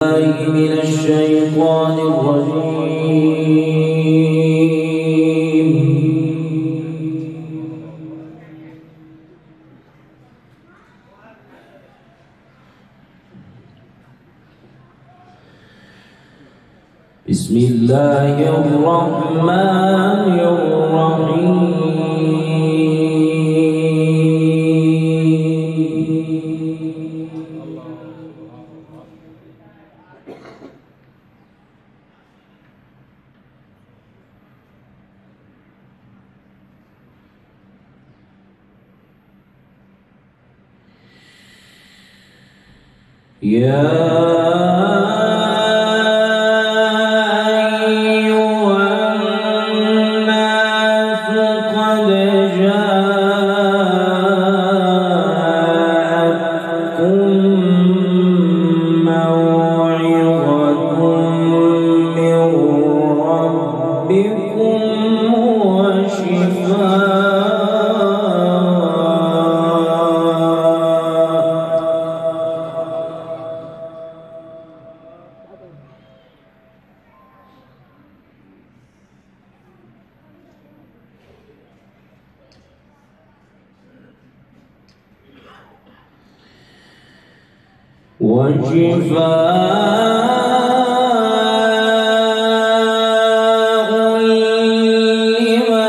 من الشيطان الرجيم. بسم الله الرحمن الرحيم. وشفاء لما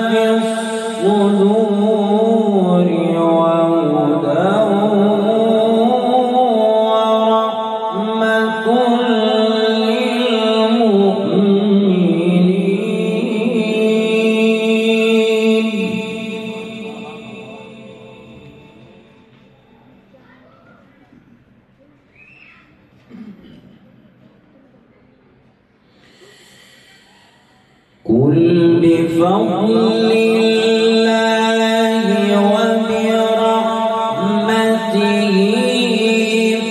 في الصدور وهدى ورحمة للمؤمنين. قل بفضل الله وبرحمته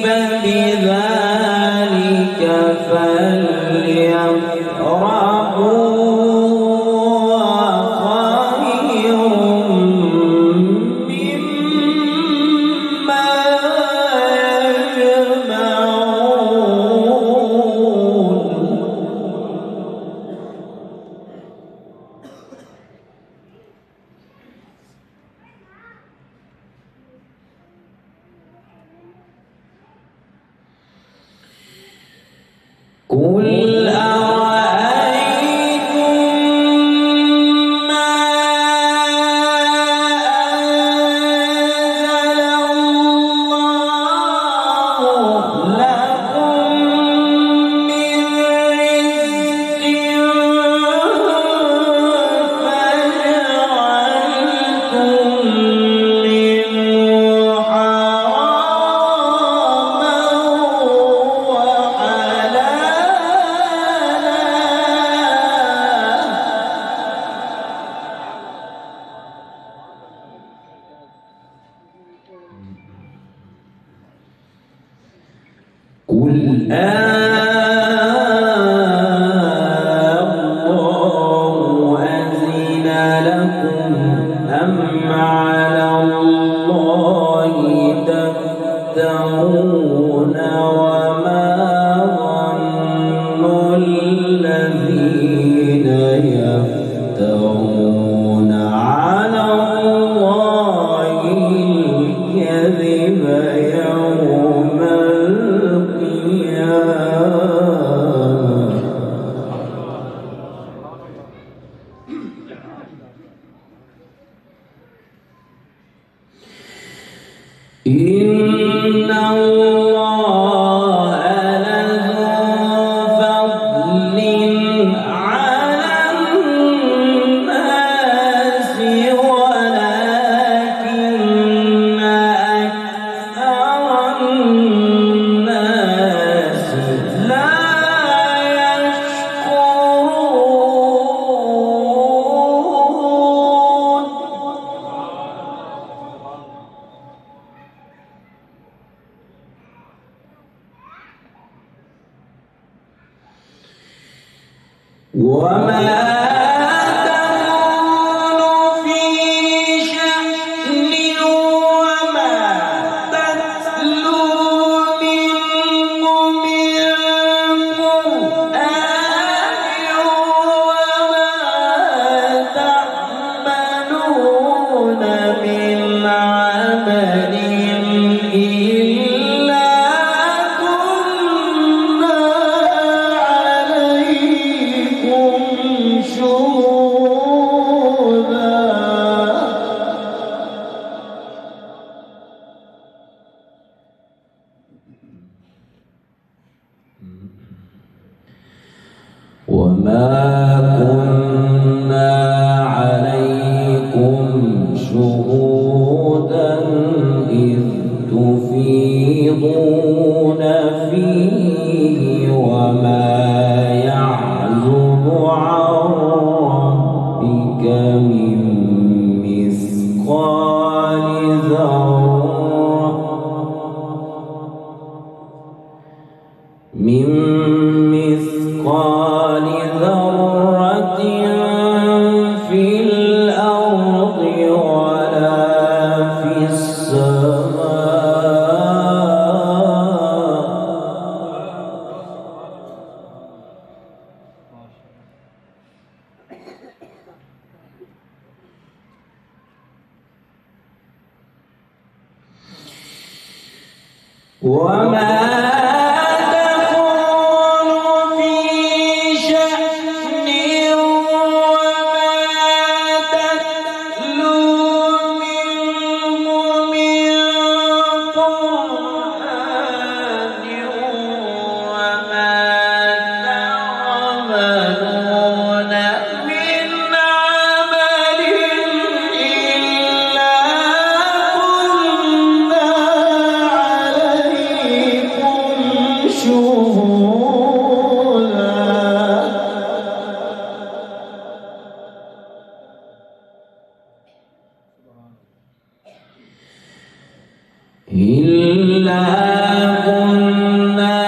فبذلك فليفرحوا هو خير مما قل أرأيتم ما أنزل الله لكم من رزق فجعلتم منه حراما قل الله أذن لكم أم على الله تفترون وما ظن الذين يفترون على الله الكذب يوم إن الله لذو فضل على الناس ولكن أكثر الناس لا يشكرون. وما تكون في شأن وما تتلو منه وما كنا عليكم شهودا إذ تفيضون فيه وما يعزب عن ربك من مثقال ذرة في الأرض ولا في السماء وما إلا كنا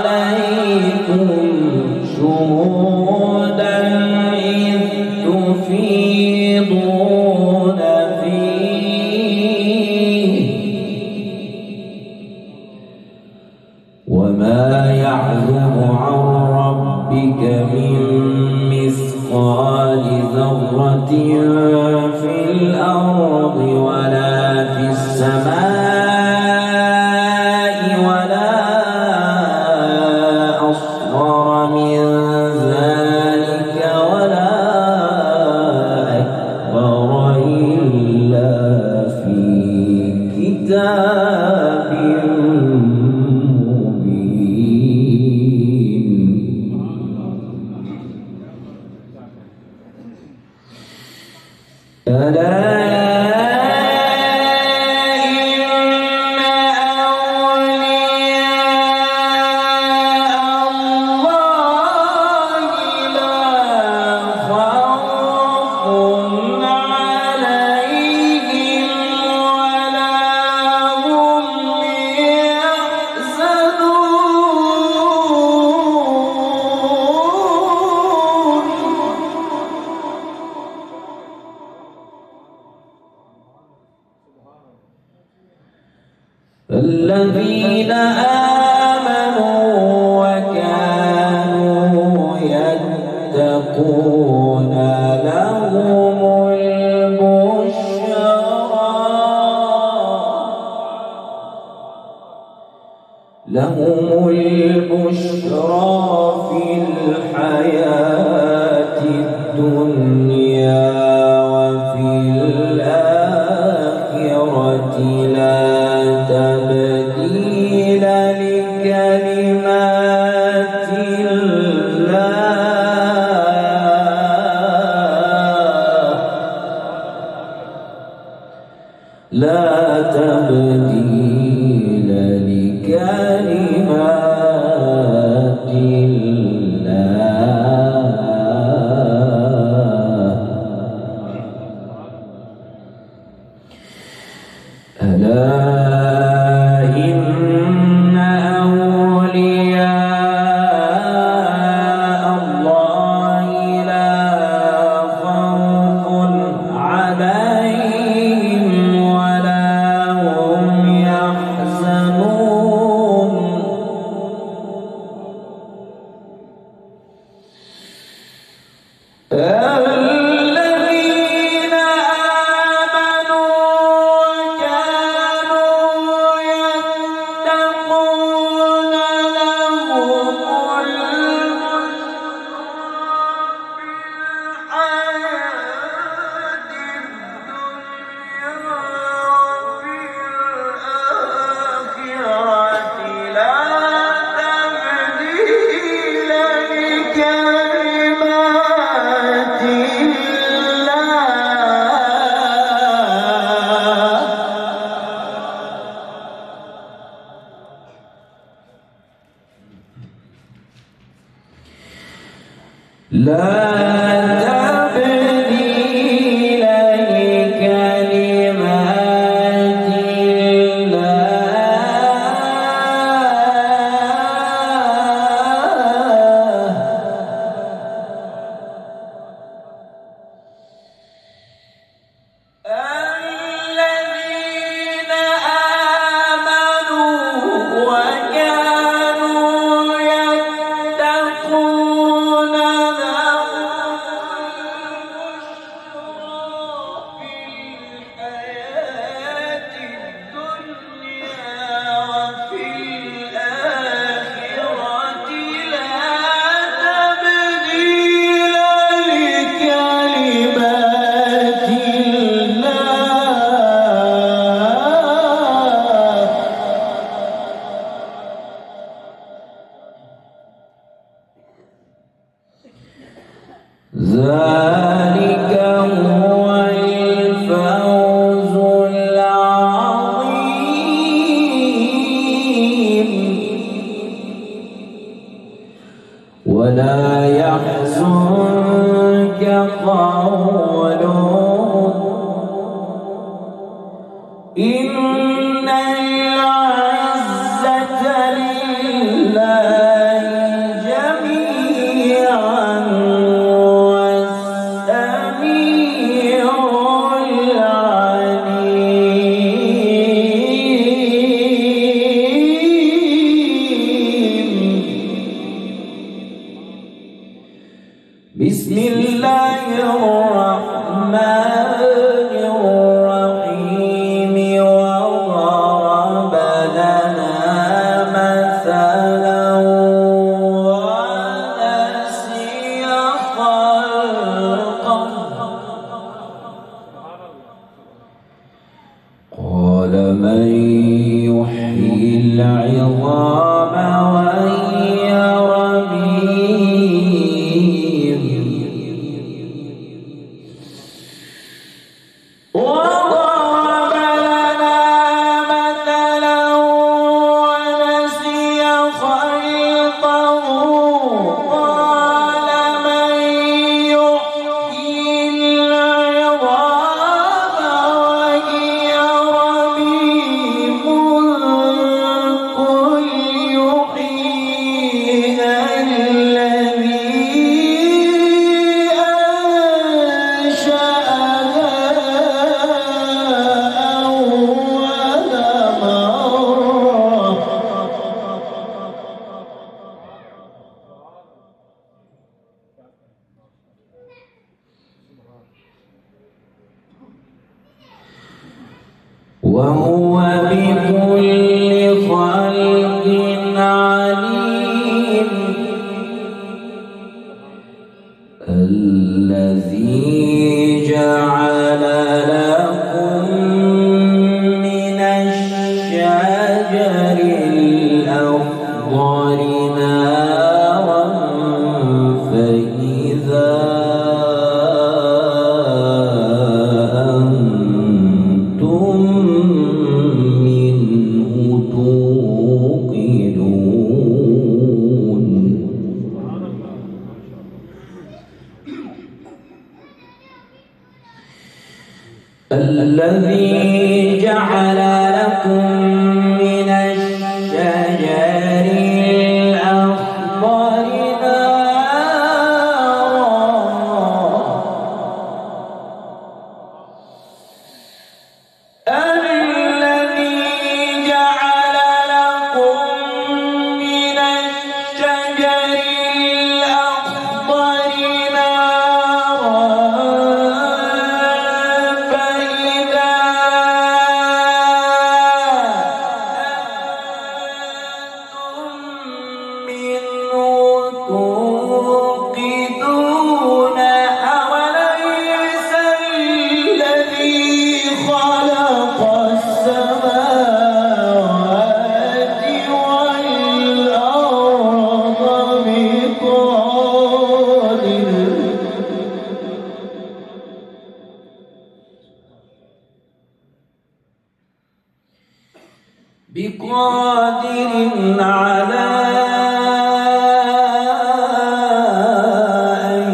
عليكم شهودا إذ تفيضون فيه وما يعزب عن ربك من مثقال ذرة في الأرض ولا في السماء ولا أصغر من ذلك ولا أكبر إلا في كتاب مبين. ألا الذين آمنوا وكانوا يتقون لهم البشرى في الحياة الدنيا وفي الآخرة لا تبديل لكلمات الله لا تبديل لكلمات الله. ألا إن لا تبديل لكلمات الذين آمنوا وكانوا يتقون لهم البشرى في الحياة الدنيا وفي الآخرة لا تبديل لكلمات ذلك هو الفوز العظيم ولا يحزنك قولهم إن العزة لله جميعا والسميع العليم. بسم الله الرحمن الرحيم وضرب لنا مثلا ونسي خلقه قال من يحيي العظام وهي رميم وضرب لنا مثلا ونسي خلقه قال من يحيي العظام وهي رميم قل يحييها الذي أنشأها أول مرة وهو بكل خلق عليم. الذي جعل لكم من الشجر الأخضر نارا فإذا أنتم منه توقدون. الذي جعل لكم من الشجر الأخضر نارا الذي جعل لكم من الشجر الأخضر نارا فإذا أنتم منه توقدون. أوليس الذي خلق السماوات والأرض بقادر على أن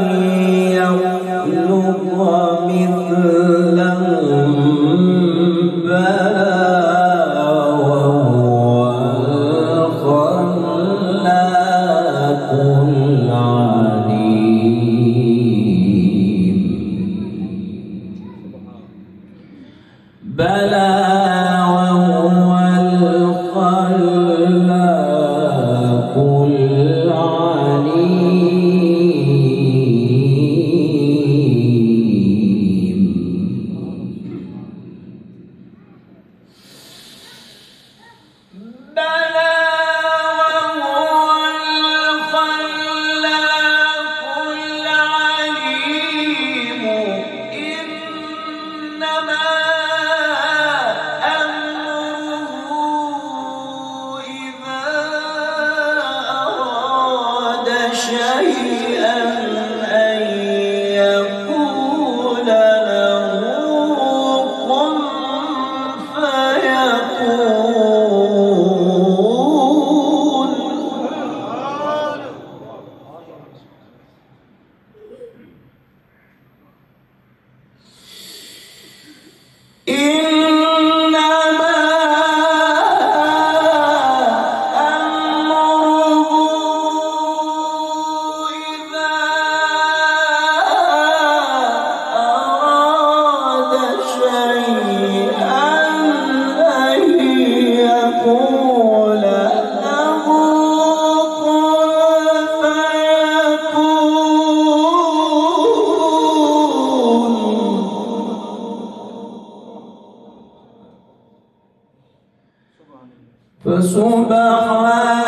فسبحان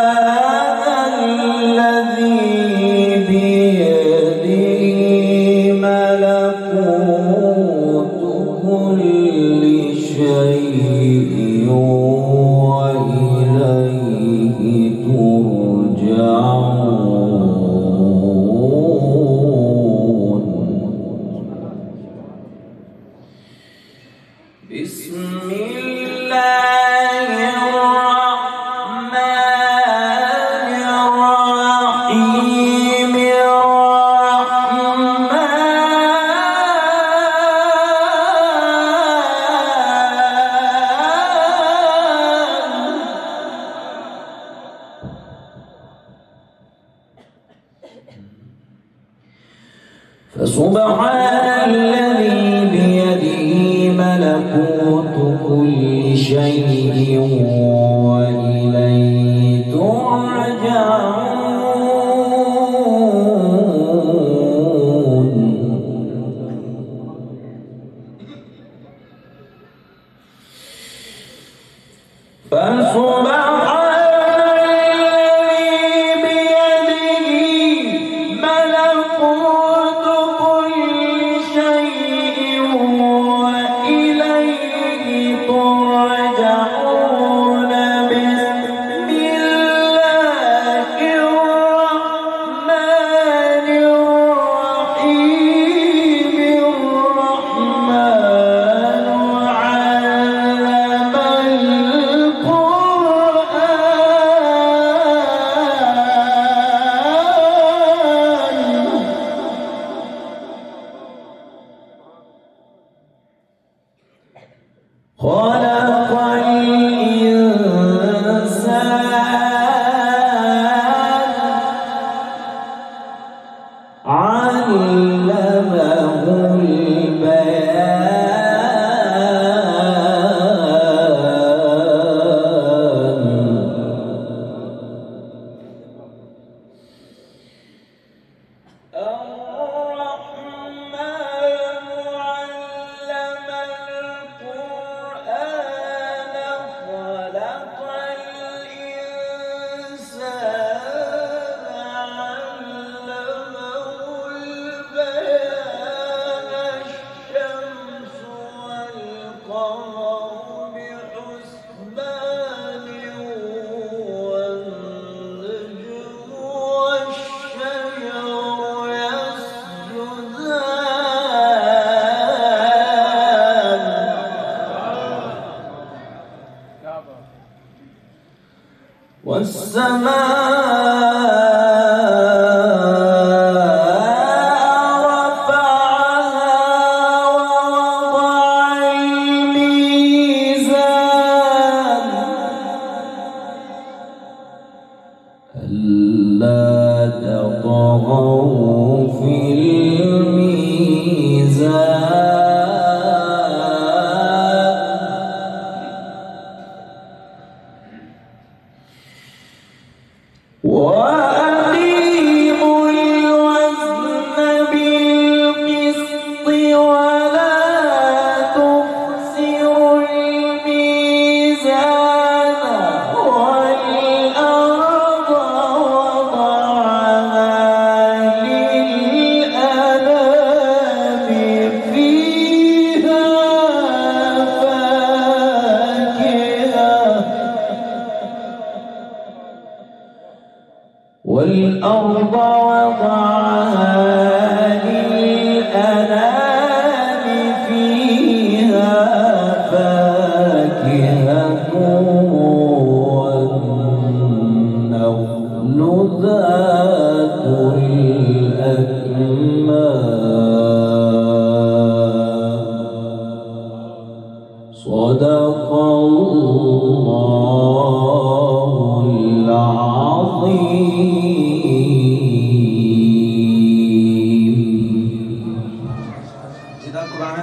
الذي بيده ملكوت كل شيء وإليه ترجعون. بسم الله الرحمن الرحيم. فسبحان الذي بيده ملكوت كل شيء وإليه ترجعون. خلق الإنسان علمه والسماء رفعها ووضع الميزان ألا تطغوا في الميزان وأقيموا الوزن بالقسط ولا تخسروا الميزان والأرض وضعها للأنام فيها والأرض وضعها للأنام فيها فاكهة والنخل ذات الأكمام. صدق الله العظيم.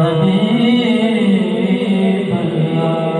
حبیب اللہ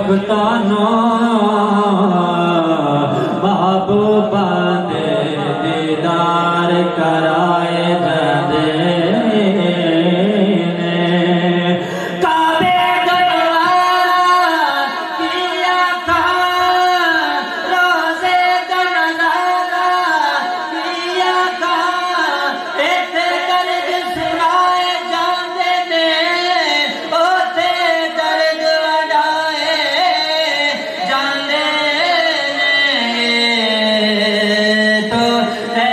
بختانو محبوبہ دے دیدار کرائے جدے کعبے گنوارا کیا تھا روزے گنوارا کیا تھا ایتے درد سنائے جاندے نے اوتے درد وڈائے جاندے نے تو اے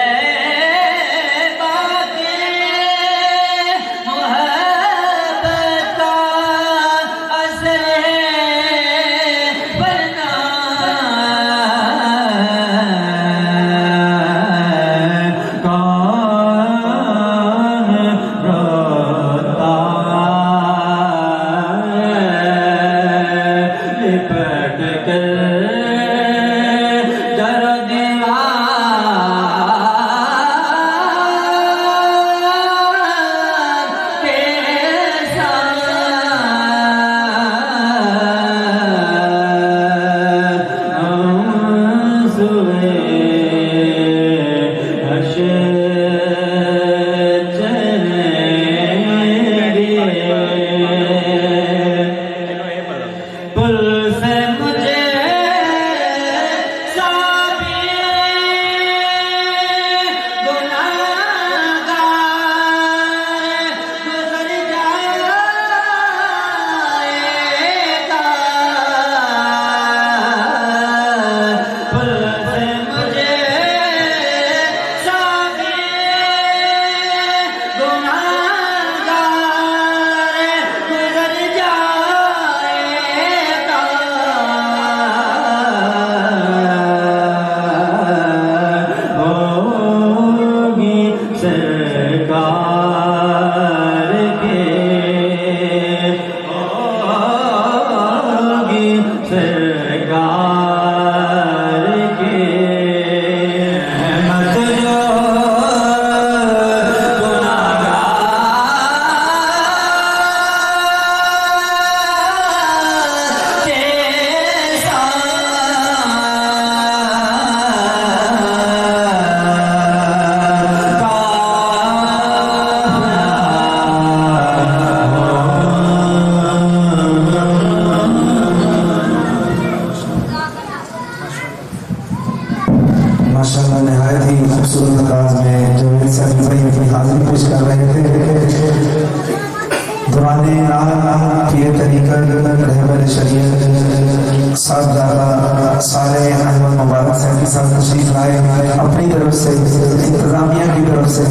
فرمانے یہ طریقہ رہبر شریعت صاحبزادہ صالح احمد مبارک صاحب صاحب تشریف لائے، اپنی طرف سے انتظامیہ کی طرف سے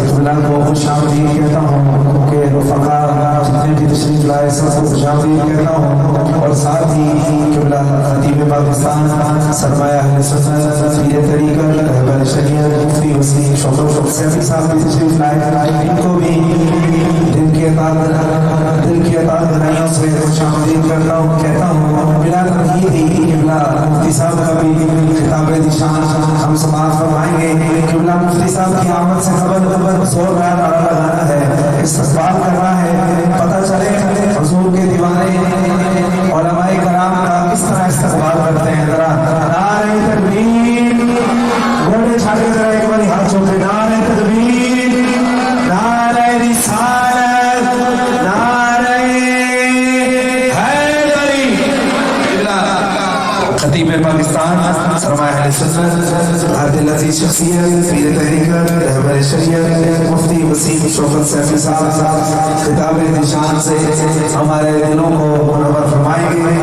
قبلہ کو خوش آمدید کہتا ہوں کہ رفقا جتنے بھی تشریف لائے سب کو خوش آمدید کہتا ہوں، اور ساتھ ہی قبلہ خطیب پاکستان سرمایہ اہل سنت پیر طریقت رہبر شریعت مفتی وسیم شوکت صاحب صاحب بھی تشریف لائے، ان کو بھی دل کی اطاعت بنائیوں سے خوش آمدید کرتا ہوں، کہتا ہوں بلا تردید ہی قبلہ مفتی صاحب کا بھی خطاب نشان ہم سماعت فرمائیں گے۔ قبلہ مفتی صاحب کی آمد سے خبر زور لگانا ہے، استقبال کرنا ہے، پتہ چلے حضور کے دیوانے علماء کرام کا کس طرح استقبال کرتے ہیں۔ ذرا نعرہ تکبیر، گھوڑے چھاڑے ذرا ایک بار ہاتھ چوکے، نعرہ تکبیر، نعرہ رسالت، نعرہ حیدری۔ خطیب پاکستان سرمایہ اہل سنت عادل عزیز شخصیت پیر طریقت رہبر شریعت مفتی وسیم شوکت صاحب صاحب خطاب نشان سے ہمارے دلوں کو منور فرمائیں گے۔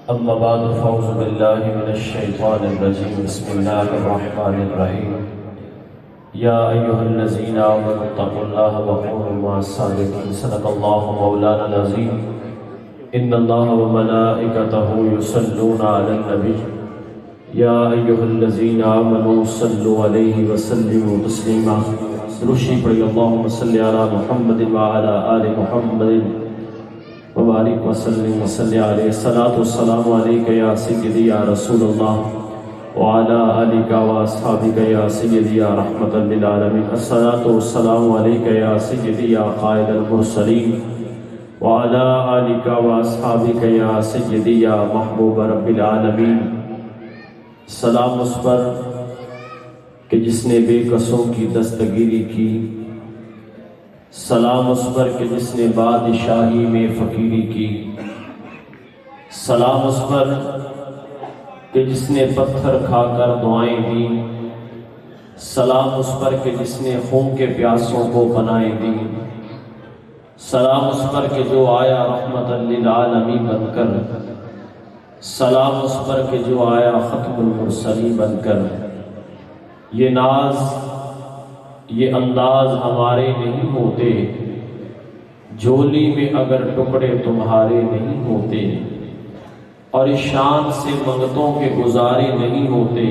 اما بعد فاعوذ باللہ من الشیطان الرجیم بسم اللہ الرحمن الرحیم یا ایہا الذین آمنوا اتقوا اللہ وکونوا مع الصادقین صدق اللہ مولانا العظیم ان اللہ وملائکتہ یصلون علی النبی یا ایہا الذین آمنوا صلوا علیہ وسلموا تسلیما۔ درشی پڑھی اللہم صلی علی محمد وعلی آل محمد وبارک وسلم وصلی علیہ الصلاۃ والسلام علیک یا سیدی یا رسول اللہ وعلی آلک واصحابک یا سیدی یا رحمۃ للعالمین۔ الصلاۃ والسلام علیک یا سیدی یا قائد المرسلین وعلی آلک واصحابک یا سیدی یا محبوب رب العالمین۔ سلام اس پر کہ جس نے بے کسوں کی دستگیری کی، سلام اس پر کہ جس نے بادشاہی میں فقیری کی، سلام اس پر کہ جس نے پتھر کھا کر دعائیں دی، سلام اس پر کہ جس نے خون کے پیاسوں کو پناہیں دی، سلام اس پر کہ جو آیا رحمت للعالمین بن کر، سلام اس پر کہ جو آیا ختم المرسلین بن کر۔ یہ ناز یہ انداز ہمارے نہیں ہوتے، جھولی میں اگر ٹکڑے تمہارے نہیں ہوتے، اور اس شان سے منگتوں کے گزارے نہیں ہوتے،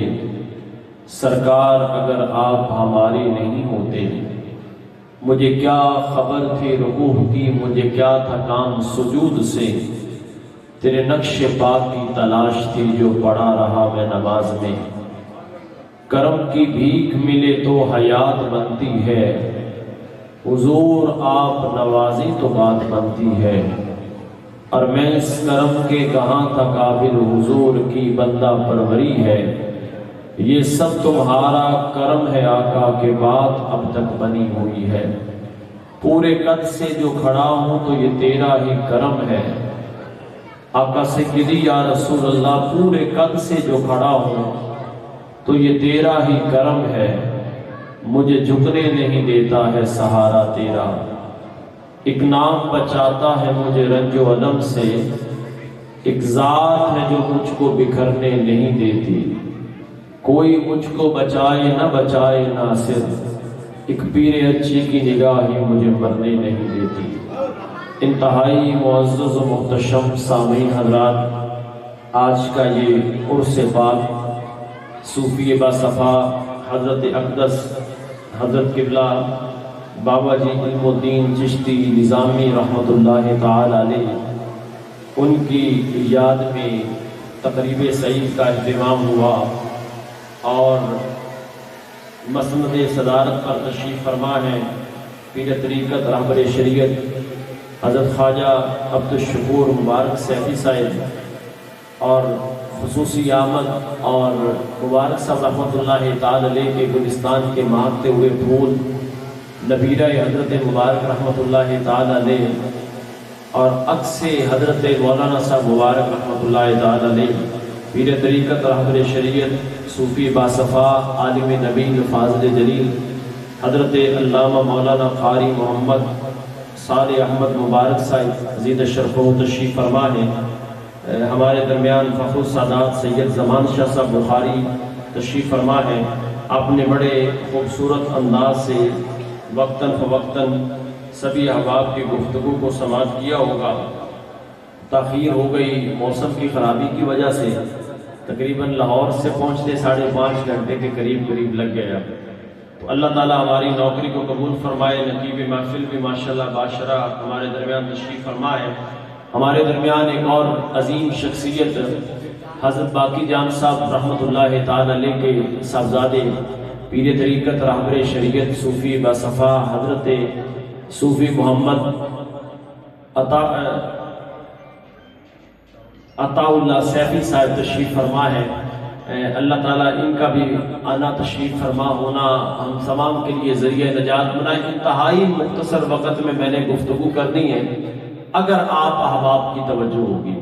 سرکار اگر آپ ہمارے نہیں ہوتے۔ مجھے کیا خبر تھی رکوع کی، مجھے کیا تھا کام سجود سے، تیرے نقش پاک کی تلاش تھی جو پڑا رہا میں نماز میں۔ کرم کی بھیک ملے تو حیات بنتی ہے، حضور آپ نوازی تو بات بنتی ہے، اور میں اس کرم کے کہاں تھا قابل، حضور کی بندہ پروری ہے۔ یہ سب تمہارا کرم ہے آقا کہ بات اب تک بنی ہوئی ہے۔ پورے قد سے جو کھڑا ہوں تو یہ تیرا ہی کرم ہے۔ آقا سے گری یا رسول اللہ، پورے قد سے جو کھڑا ہوں تو یہ تیرا ہی کرم ہے، مجھے جھکنے نہیں دیتا ہے سہارا تیرا۔ ایک نام بچاتا ہے مجھے رنج و الم سے، ایک ذات ہے جو مجھ کو بکھرنے نہیں دیتی۔ کوئی مجھ کو بچائے نہ بچائے ناصر، ایک پیر اچھی کی نگاہ ہی مجھے مرنے نہیں دیتی۔ انتہائی معزز و محتشم سامعین حضرات، آج کا یہ عرس پاک صوفی باصفا حضرت اقدس حضرت قبلہ بابا جی علم الدین چشتی نظامی رحمۃ اللہ تعالی علیہ، ان کی یاد میں تقریب سعید کا اہتمام ہوا، اور مسند صدارت پر تشریف فرما ہے پیر طریقت رہبر شریعت حضرت خواجہ عبدالشکور مبارک سیفی صاحب، اور خصوصی آمد اور مبارک صاحب رحمۃ اللہ تعالی علیہ کے گلستان کے مانگتے ہوئے پھول نبیرہ حضرت مبارک رحمۃ اللہ تعالی علیہ، اور عکس حضرت مولانا صاحب مبارک رحمۃ اللہ تعالی علیہ، پیر طریقت رہبر شریعت صوفی باصفا عالم نبیل فاضل جلیل حضرت علامہ مولانا قاری محمد صالح احمد مبارک صاحب عزیز شرف و تشریف فرما ہیں۔ ہمارے درمیان فخر السادات سید زمان شاہ صاحب بخاری تشریف فرما ہیں۔ آپ نے بڑے خوبصورت انداز سے وقتاً فوقتاً سبھی احباب کی گفتگو کو سماعت کیا ہوگا۔ تاخیر ہو گئی موسم کی خرابی کی وجہ سے، تقریباً لاہور سے پہنچتے 5.5 گھنٹے کے قریب لگ گیا۔ تو اللہ تعالیٰ ہماری نوکری کو قبول فرمائے۔ نقیب محفل بھی ماشاءاللہ باشرہ ہمارے درمیان تشریف فرما ہے۔ ہمارے درمیان ایک اور عظیم شخصیت حضرت باقی جان صاحب رحمۃ اللہ تعالی علیہ کے صاحبزادے پیر طریقت رہبر شریعت صوفی باصفا حضرت صوفی محمد عطا اللہ سیفی صاحب تشریف فرما ہے۔ اللہ تعالیٰ ان کا بھی آنا تشریف فرما ہونا ہم تمام کے لیے ذریعہ نجات بنائے۔ انتہائی مختصر وقت میں نے گفتگو کرنی ہے، اگر آپ احباب کی توجہ ہوگی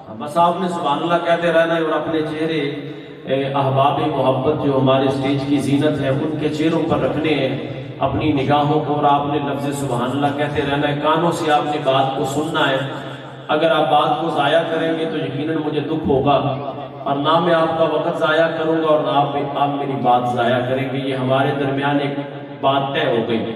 تو بس آپ نے سبحان اللہ کہتے رہنا ہے، اور اپنے چہرے احباب محبت جو ہمارے اسٹیج کی زینت ہے ان کے چہروں پر رکھنے ہیں اپنی نگاہوں کو، اور آپ نے لفظ سبحان اللہ کہتے رہنا ہے، کانوں سے آپ نے بات کو سننا ہے۔ اگر آپ بات کو ضائع کریں گے تو یقیناً مجھے دکھ ہوگا، اور نہ میں آپ کا وقت ضائع کروں گا اور نہ آپ میری بات ضائع کریں گے۔ یہ ہمارے درمیان ایک بات طے ہو گئی۔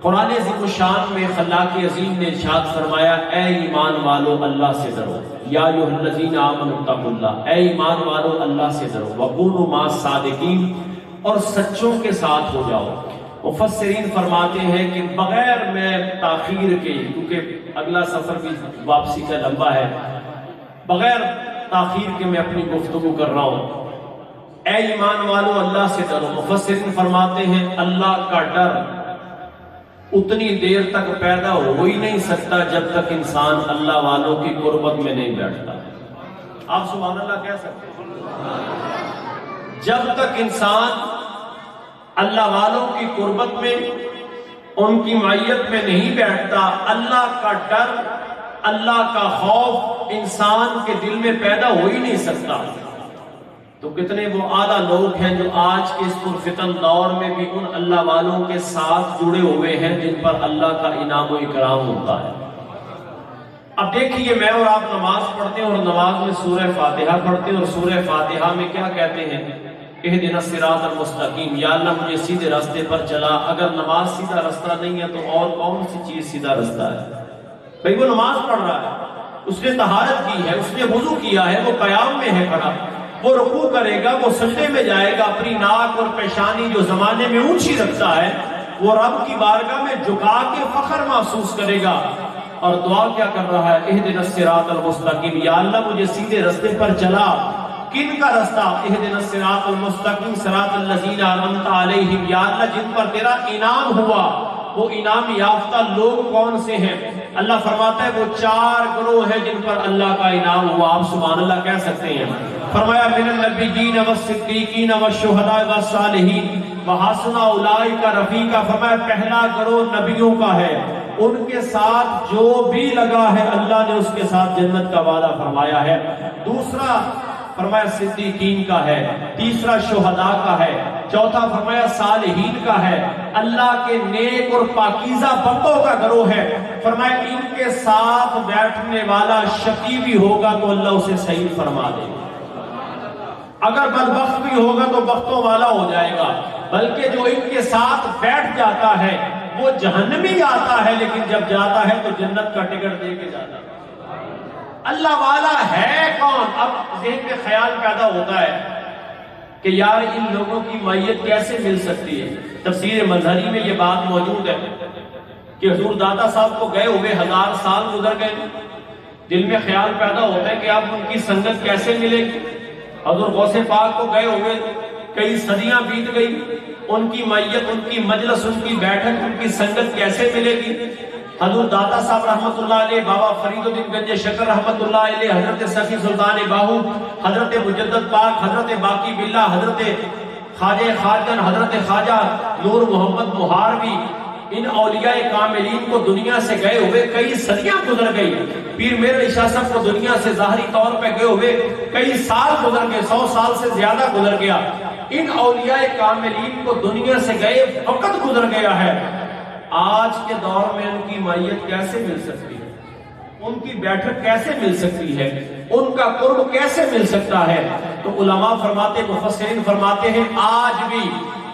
قرآن عظیم الشان میں خلاق عظیم نے ارشاد فرمایا، اے ایمان والو اللہ سے ڈرو، یا ایھا الذین آمنوا اتقوا اللہ، اے ایمان والو اللہ سے ڈرو، وکونوا مع الصادقین، اور سچوں کے ساتھ ہو جاؤ۔ مفسرین فرماتے ہیں کہ بغیر میں تاخیر کے، کیونکہ اگلا سفر بھی واپسی کا لمبا ہے، بغیر تاخیر کے میں اپنی گفتگو کر رہا ہوں۔ اے ایمان والو اللہ سے ڈرو۔ مفسرین فرماتے ہیں اللہ کا ڈر اتنی دیر تک پیدا ہو ہی نہیں سکتا جب تک انسان اللہ والوں کی قربت میں نہیں بیٹھتا۔ آپ سبحان اللہ کہہ سکتے ہیں؟ جب تک انسان اللہ والوں کی قربت میں، ان کی معیت میں نہیں بیٹھتا، اللہ کا ڈر، اللہ کا خوف انسان کے دل میں پیدا ہو ہی نہیں سکتا۔ تو کتنے وہ اعلیٰ لوگ ہیں جو آج کے اس پرفتن دور میں بھی ان اللہ والوں کے ساتھ جڑے ہوئے ہیں جن پر اللہ کا انعام و اکرام ہوتا ہے۔ اب دیکھیے، میں اور آپ نماز پڑھتے ہیں اور نماز میں سورہ فاتحہ پڑھتے ہیں، اور سورہ فاتحہ میں کیا کہتے ہیں؟ اہدنا الصراط المستقیم، یا اللہ مجھے سیدھے راستے پر چلا۔ اگر نماز سیدھا رستہ نہیں ہے تو اور کون سی چیز سیدھا رستہ ہے؟ بھئی وہ نماز پڑھ رہا ہے، اس نے طہارت کی ہے، اس نے وضو کیا ہے، وہ قیام میں ہے کھڑا، وہ رکوع کرے گا، وہ سجدے میں جائے گا، اپنی ناک اور پیشانی جو زمانے میں اونچی رکھتا ہے وہ رب کی بارگاہ میں جھکا کے فخر محسوس کرے گا، اور دعا کیا کر رہا ہے؟ اہدنا الصراط المستقیم، یا اللہ مجھے سیدھے رستے پر چلا۔ کن کا رستہ؟ اہدنا الصراط المستقیم صراط الذین انعمت علیہم، یا اللہ جن پر تیرا انعام ہوا، وہ انعام یافتہ لوگ کون سے ہیں؟ اللہ فرماتا ہے وہ 4 گروہ ہیں جن پر اللہ کا انعام ہوا۔ آپ سبحان اللہ کہہ سکتے ہیں؟ فرمایا من النبیین والصدیقین والشہداء والصالحین وحسن اولئک رفیقا۔ فرمایا پہلا گروہ نبیوں کا ہے، ان کے ساتھ جو بھی لگا ہے اللہ نے اس کے ساتھ جنت کا وعدہ فرمایا ہے۔ دوسرا فرمایا صدیقین کا ہے، تیسرا شہداء کا ہے، چوتھا فرمایا صالحین کا ہے، اللہ کے نیک اور پاکیزہ بندوں کا گروہ ہے۔ فرمایا ان کے ساتھ بیٹھنے والا شقی بھی ہوگا تو اللہ اسے سعید فرما دے گا، اگر بدبخت بھی ہوگا تو بختوں والا ہو جائے گا، بلکہ جو ان کے ساتھ بیٹھ جاتا ہے وہ جہنمی آتا ہے، لیکن جب جاتا ہے تو جنت کا ٹکٹ دے کے جاتا ہے۔ اللہ والا ہے کون؟ اب ذہن میں خیال پیدا ہوتا ہے کہ یار ان لوگوں کی معیت کیسے مل سکتی ہے؟ تفسیر مظہری میں یہ بات موجود ہے کہ حضور داتا صاحب کو گئے ہوئے 1000 سال گزر گئے، دل میں خیال پیدا ہوتا ہے کہ اب ان کی سنگت کیسے ملے گی؟ حضور غوث پاک کو گئے ہوئے کئی صدیاں بیت گئی، ان کی معیت، ان کی مجلس، ان کی بیٹھک، ان کی سنگت کیسے ملے گی؟ حضور داتا صاحب رحمت اللہ علیہ، بابا فرید الدین گنج شکر رحمت اللہ علیہ، حضرت سخی سلطان باہو، حضرت مجدد پاک، حضرت باقی باللہ، حضرت خواجہ خواجن، حضرت خواجہ نور محمد مہاروی، ان اولیاء کاملین کو دنیا سے گئے ہوئے کئی صدیاں گزر گئی. پیر میر علی شاہ صاحب کو دنیا سے ظاہری طور پہ گئے ہوئے کئی سال گزر گئے, 100 سال سے زیادہ گزر گیا. ان اولیاء کاملین کو دنیا سے گئے وقت گزر گیا ہے. آج کے دور میں ان کی معیت کیسے مل سکتی ہے, ان کی بیٹھک کیسے مل سکتی ہے, ان کا قرب کیسے مل سکتا ہے؟ تو علماء فرماتے, مفسرین فرماتے ہیں آج بھی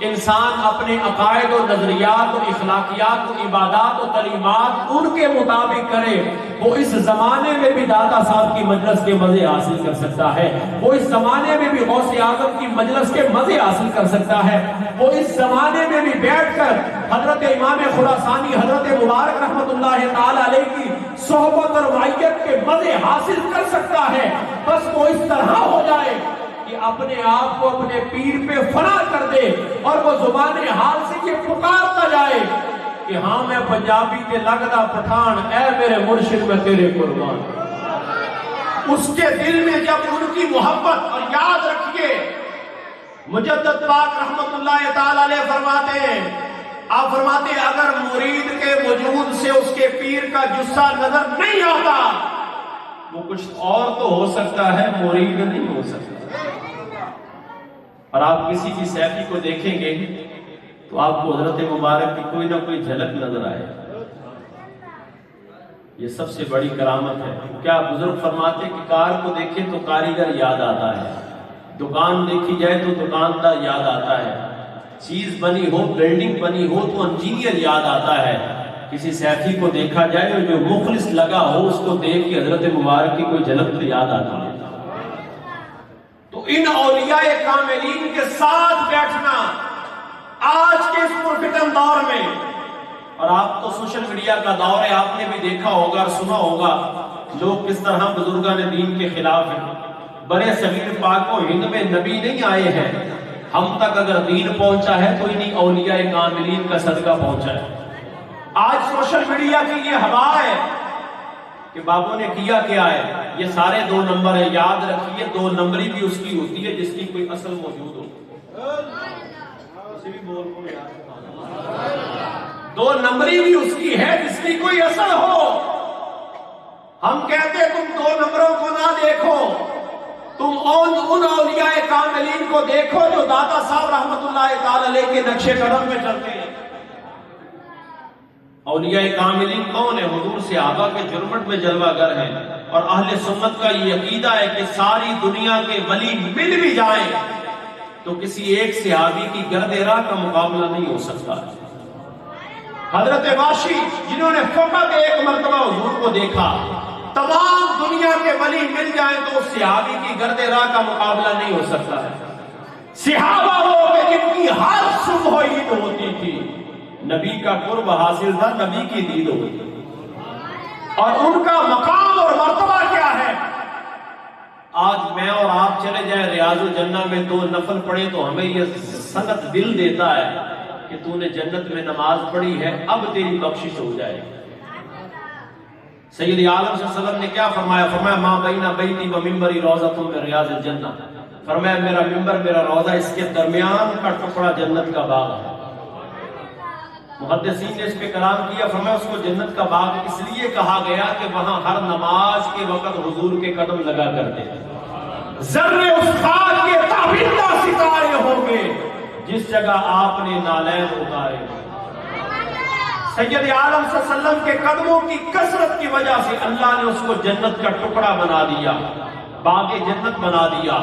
انسان اپنے عقائد و نظریات و اخلاقیات و عبادات و تعلیمات ان کے مطابق کرے, وہ اس زمانے میں بھی داتا صاحب کی مجلس کے مزے حاصل کر سکتا ہے, وہ اس زمانے میں بھی غوث اعظم کی مجلس کے مزے حاصل کر سکتا ہے, وہ اس زمانے میں بھی بیٹھ کر حضرت امام خراسانی حضرت مبارک رحمت اللہ تعالی علیہ کی صحبت اور معیت کے مزے حاصل کر سکتا ہے. بس وہ اس طرح ہو جائے کہ اپنے آپ کو اپنے پیر پہ فنا کر دے اور وہ زبان حال سے یہ پکارتا جائے کہ ہاں میں پنجابی کے لگدا پٹھان, اے میرے مرشد میں تیرے قربان. اس کے دل میں جب ان کی محبت, اور یاد رکھیے مجدد پاک رحمت اللہ تعالی علیہ فرماتے ہیں, آپ فرماتے ہیں اگر مرید کے وجود سے اس کے پیر کا جسہ نظر نہیں آتا, وہ کچھ اور تو ہو سکتا ہے, مرید نہیں ہو سکتا. اور آپ کسی بھی سیفی کو دیکھیں گے تو آپ کو حضرت مبارک کی کوئی نہ کوئی جھلک نظر آئے. یہ سب سے بڑی کرامت ہے. کیا بزرگ فرماتے کہ کار کو دیکھیں تو کاریگر یاد آتا ہے, دکان دیکھی جائے تو دکاندار یاد آتا ہے, چیز بنی ہو, بلڈنگ بنی ہو تو انجینئر یاد آتا ہے. کسی سیفی کو دیکھا جائے اور جو مخلص لگا ہو اس کو دیکھ کے حضرت مبارک کی کوئی جھلک تو یاد آتی ہے. تو ان اولیاء کاملین کے ساتھ بیٹھنا آج کے اس پرفتن دور میں, اور آپ تو سوشل میڈیا کا دور ہے, آپ نے بھی دیکھا ہوگا اور سنا ہوگا لوگ کس طرح بزرگان دین کے خلاف ہیں. برے صغیر پاک و ہند میں نبی نہیں آئے ہیں, ہم تک اگر دین پہنچا ہے تو انہی اولیاء کاملین کا صدقہ پہنچا ہے. آج سوشل میڈیا کی یہ ہوا ہے کہ بابوں نے کیا کیا ہے, یہ سارے 2 نمبر ہیں, یاد رکھیے 2 نمبری بھی اس کی ہوتی ہے جس کی کوئی اصل موجود ہو. اسے بھی بول کو یاد, 2 نمبری بھی اس کی ہے جس کی کوئی اصل ہو. ہم کہتے ہیں تم 2 نمبروں کو نہ دیکھو, تم ان اولیاء کاملین کو دیکھو جو داتا صاحب رحمت اللہ تعالی علیہ کے نقش قدم میں چلتے ہیں. اولیاء کاملین کون ہیں؟ حضور صحابہ کے جرمٹ میں جلوہ گر ہیں, اور اہل سنت کا یہ عقیدہ ہے کہ ساری دنیا کے ولی مل بھی جائیں تو کسی ایک صحابی کی گرد راہ کا مقابلہ نہیں ہو سکتا. حضرت واشی جنہوں نے فقط ایک مرتبہ حضور کو دیکھا, تمام دنیا کے ولی مل جائیں تو اس صحابی کی گرد راہ کا مقابلہ نہیں ہو سکتا ہے. صحابہ وہ کہ جن کی ہر صبح عید ہوتی تھی, نبی کا قرب حاصل تھا, نبی کی دید ہوئی, اور ان کا مقام اور مرتبہ کیا ہے. آج میں اور آپ چلے جائیں ریاض الجنہ میں 2 نفل پڑھے تو ہمیں یہ سنت دل دیتا ہے کہ تو نے جنت میں نماز پڑھی ہے, اب تیری بخشش ہو جائے. سید عالم صلی اللہ علیہ وسلم نے کیا فرمایا؟ فرمایا ما بین بیتی و منبری روضۃ من ریاض الجنہ. فرمایا میرا منبر میرا روضہ, اس کے درمیان کا ٹکڑا جنت کا باغ ہے. محدثین نے اس پہ کلام کیا, فرمایا اس کو جنت کا باغ اس لیے کہا گیا کہ وہاں ہر نماز کے وقت حضور کے قدم لگا کرتے ہیں. ذرے اس خاک کے تابندہ ستارے ہوں گے جس جگہ آپ نے نالین اتارے. سید عالم صلی اللہ علیہ وسلم کے قدموں کی کثرت کی وجہ سے اللہ نے اس کو جنت کا ٹکڑا بنا دیا, باغ جنت بنا دیا.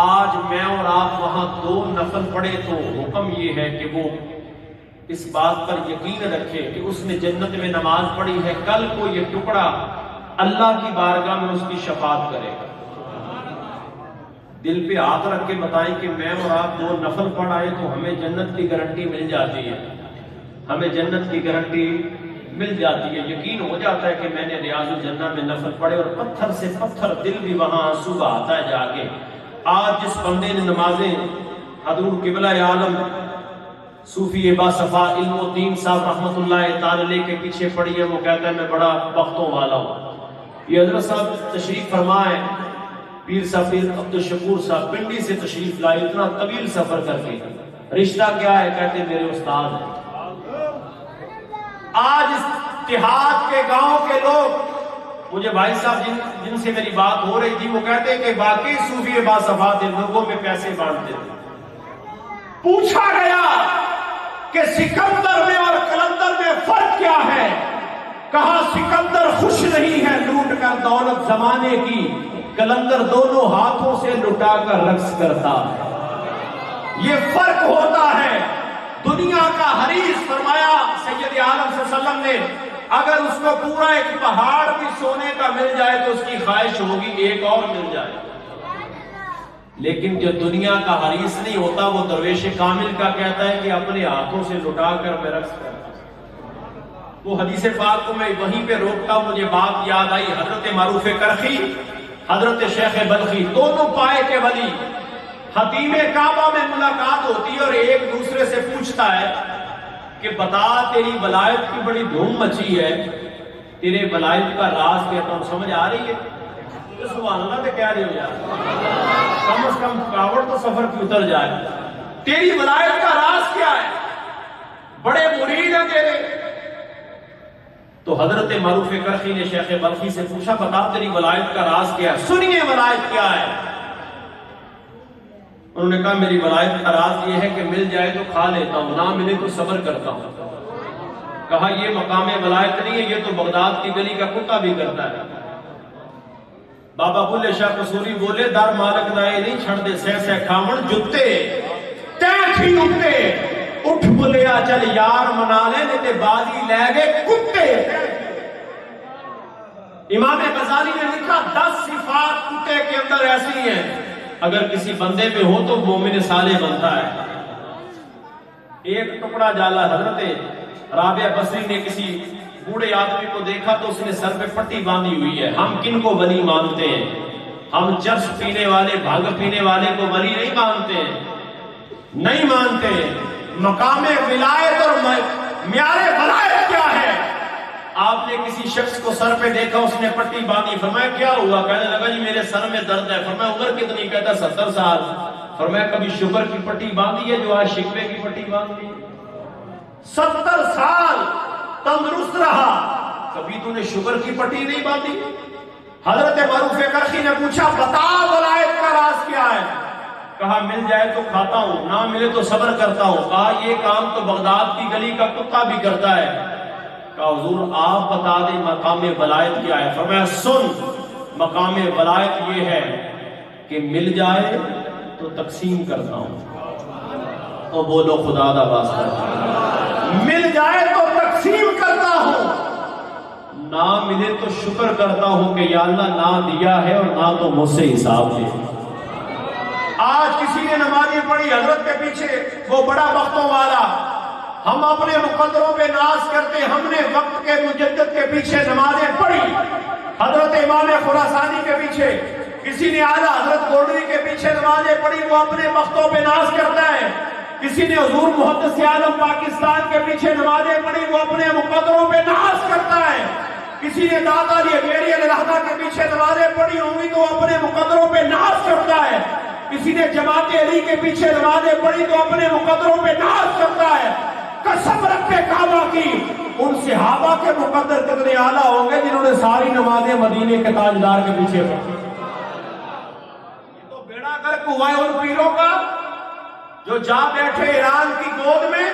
آج میں اور آپ وہاں 2 نفل پڑھے تو حکم یہ ہے کہ وہ اس بات پر یقین رکھے کہ اس نے جنت میں نماز پڑھی ہے, کل کو یہ ٹکڑا اللہ کی بارگاہ میں اس کی شفاعت کرے گا. دل پہ ہاتھ رکھ کے بتائیں کہ میں اور آپ 2 نفل پڑھ آئے تو ہمیں جنت کی گارنٹی مل جاتی ہے, ہمیں جنت کی گارنٹی مل جاتی ہے. یقین ہو جاتا ہے کہ میں نے ریاض الجنہ میں نفل پڑھے, اور پتھر سے پتھر دل بھی وہاں آنسو بہاتا ہے جا کے. آج جس بندے نے نمازیں حضور قبلہ عالم صوفی با صفا علم و دین صاحب رحمت اللہ تعالی علیہ کے پیچھے پڑھی ہے, وہ کہتا ہے میں بڑا بختوں والا ہوں. یہ حضرت صاحب تشریف فرمائے, پیر صاحب پیر عبد الشکور صاحب پنڈی سے تشریف لائے, اتنا طویل سفر کر کے. رشتہ کیا ہے؟ کہتے میرے استاد ہیں. آج اس دیہات کے گاؤں کے لوگ مجھے بھائی صاحب جن سے میری بات ہو رہی تھی وہ کہتے ہیں کہ واقعی صوفی باصفات لوگوں میں پیسے بانٹتے تھے. پوچھا گیا کہ سکندر میں اور قلندر میں فرق کیا ہے؟ کہا سکندر خوش نہیں ہے لوٹ کر دولت زمانے کی، قلندر دونوں ہاتھوں سے لٹا کر رقص کرتا ہے. یہ فرق ہوتا ہے. دنیا کا حریص فرمایا سید عالم صلی اللہ علیہ وسلم نے اگر اس کو پورا ایک پہاڑ بھی سونے کا مل جائے تو اس کی خواہش ہوگی ایک اور مل جائے. لیکن جو دنیا کا حریص نہیں ہوتا وہ درویش کامل کا کہتا ہے کہ اپنے ہاتھوں سے لٹا کر میں رقص کرتا. وہ حدیث پاک کو میں وہیں پہ روکتا، مجھے بات یاد آئی. حضرت معروف کرخی، حضرت شیخ بلخی، دونوں پائے کے ولی، حتیم کعبہ میں ملاقات ہوتی ہے اور ایک دوسرے سے پوچھتا ہے کہ بتا تیری ولایت کی بڑی دھوم مچی ہے، تیرے ولایت کا راز کیا؟ تم سمجھ آ رہی ہے؟ تو سبحان اللہ تو کہہ رہے ہو یار، کم از کم کاوڑ تو سفر کی اتر جائے. تیری ولایت کا راز کیا ہے؟ بڑے مرید ہیں تیرے. تو حضرت معروف کرخی نے شیخ بلخی سے پوچھا بتا تیری ولایت کا راز کیا ہے؟ سنیے ولایت کیا ہے. انہوں نے کہا میری ولایت کا راز یہ ہے کہ مل جائے تو کھا لیتا ہوں، نہ ملے تو صبر کرتا ہوں. کہا یہ مقام ولایت نہیں ہے، یہ تو بغداد کی گلی کا کتا بھی کرتا ہے. بابا بلے شاہ قصوری بولے در مالک نائے نہیں چھڑ دے سہ سہ کھامن جتے تیٹھی اٹھتے اٹھ بلیا چل یار منا لے نہیں بازی لے گئے کتے. امام غزالی نے لکھا 10 صفات کتے کے اندر ایسی ہیں اگر کسی بندے میں ہو تو مومن صالح بنتا ہے. ایک ٹکڑا جالا حضرت رابعہ بصری نے کسی بوڑھے آدمی کو دیکھا تو اس نے سر پہ پٹی باندھی ہوئی ہے. ہم کن کو ولی مانتے ہیں؟ ہم چرس پینے والے بھنگ پینے والے کو ولی نہیں مانتے ہیں، نہیں مانتے. مقام ولایت اور معیار ولایت کیا ہے؟ آپ نے کسی شخص کو سر پہ دیکھا اس نے پٹی باندھی، فرمایا کیا ہوا؟ کہنے لگا جی میرے سر میں درد ہے. فرمایا عمر کتنی؟ کہتا 70 سال. فرمایا کبھی شوگر کی پٹی باندھی ہے جو آج شکوے کی پٹی باندھی؟ 70 سال تندرست رہا، کبھی تو نے شوگر کی پٹی نہیں باندھی. حضرت معروف کرخی نے پوچھا بتا ولایت کا راز کیا ہے؟ کہا مل جائے تو کھاتا ہوں، نہ ملے تو صبر کرتا ہوں. کہا یہ کام تو بغداد کی گلی کا کتا بھی کرتا ہے. کہا حضور آپ بتا دیں مقام ولایت کیا ہے؟ فرمایا سن، مقام ولایت یہ ہے کہ مل جائے تو تقسیم کرتا ہوں. تو بولو خدا دا واسطہ، مل جائے تو تقسیم کرتا ہوں، نہ ملے تو شکر کرتا ہوں کہ یا اللہ نہ دیا ہے اور نہ تو مجھ سے حساب لے. آج کسی نے نمازیں پڑھی حضرت کے پیچھے، وہ بڑا وقتوں والا. ہم اپنے مقدروں پہ ناز کرتے، ہم نے وقت کے مجدد کے پیچھے نمازیں پڑھی. حضرت امام خراسانی کے پیچھے، کسی نے اعلیٰ حضرت گولڈری کے پیچھے نمازیں پڑھی، وہ اپنے وقتوں پہ ناز کرتا ہے. کسی نے حضور محدث عالم پاکستان کے پیچھے نمازیں پڑھی، وہ اپنے مقدروں پہ ناز کرتا ہے. کسی نے داتا علی اگیری علیہ الرحمہ کے پیچھے نمازیں پڑھی ہوں گی تو اپنے مقدروں پہ ناز کرتا ہے. کسی نے جماعت علی کے پیچھے نمازیں پڑھی تو اپنے مقدروں پہ ناز کرتا ہے. قسم رب کعبہ کی، ان صحابہ کے مقدر کتنے اعلیٰ ہوں گے جنہوں نے ساری نمازیں مدینے کے تاجدار کے پیچھے پڑھی. یہ تو بیڑا گرک ہوا ہے ان پیروں کا جو جا بیٹھے ایران کی گود میں.